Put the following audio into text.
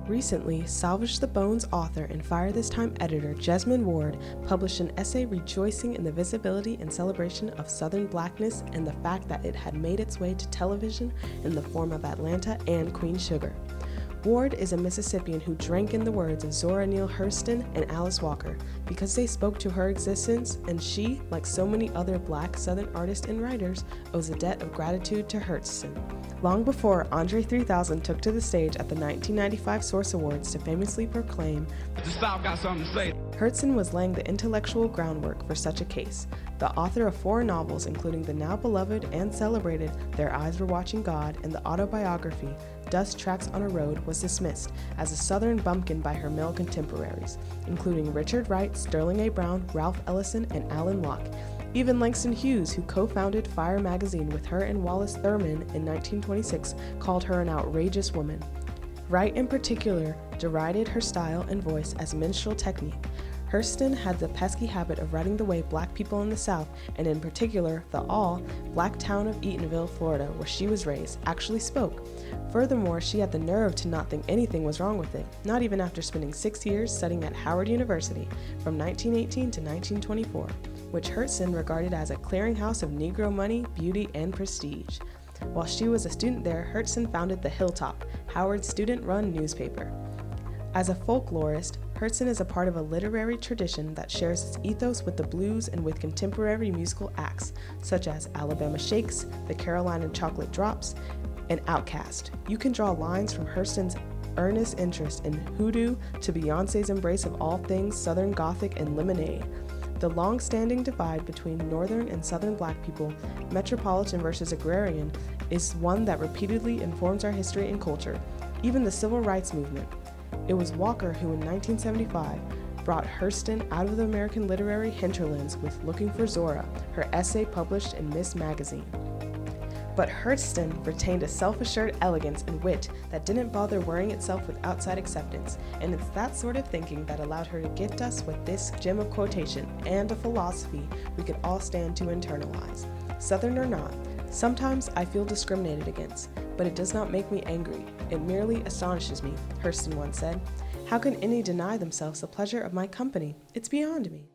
Recently, Salvage the Bones author and Fire This Time editor Jesmyn Ward published an essay rejoicing in the visibility and celebration of Southern Blackness and the fact that it had made its way to television in the form of Atlanta and Queen Sugar. Ward is a Mississippian who drank in the words of Zora Neale Hurston and Alice Walker because they spoke to her existence, and she, like so many other Black Southern artists and writers, owes a debt of gratitude to Hurston. Long before Andre 3000 took to the stage at the 1995 Source Awards to famously proclaim, "The South got something to say," Hurston was laying the intellectual groundwork for such a case. The author of 4 novels, including the now beloved and celebrated Their Eyes Were Watching God and the autobiography Dust Tracks on a Road, was dismissed as a Southern bumpkin by her male contemporaries, including Richard Wright, Sterling A. Brown, Ralph Ellison, and Alan Locke. Even Langston Hughes, who co-founded Fire magazine with her and Wallace Thurman in 1926, called her an outrageous woman. Wright, in particular, derided her style and voice as minstrel technique. Hurston had the pesky habit of writing the way Black people in the South, and in particular the all-Black town of Eatonville, Florida, where she was raised, actually spoke. Furthermore, she had the nerve to not think anything was wrong with it, not even after spending 6 years studying at Howard University from 1918 to 1924, which Hurston regarded as a clearinghouse of Negro money, beauty, and prestige. While she was a student there, Hurston founded the Hilltop, Howard's student-run newspaper. As a folklorist, Hurston is a part of a literary tradition that shares its ethos with the blues and with contemporary musical acts, such as Alabama Shakes, the Carolina Chocolate Drops, and Outkast. You can draw lines from Hurston's earnest interest in hoodoo to Beyoncé's embrace of all things Southern Gothic and lemonade. The long-standing divide between Northern and Southern Black people, metropolitan versus agrarian, is one that repeatedly informs our history and culture, even the Civil Rights Movement. It was Walker who in 1975 brought Hurston out of the American literary hinterlands with Looking for Zora, her essay published in Miss Magazine. But Hurston retained a self-assured elegance and wit that didn't bother worrying itself with outside acceptance, and it's that sort of thinking that allowed her to gift us with this gem of quotation and a philosophy we could all stand to internalize. Southern or not, sometimes I feel discriminated against, but it does not make me angry. It merely astonishes me, Hurston once said. How can any deny themselves the pleasure of my company? It's beyond me.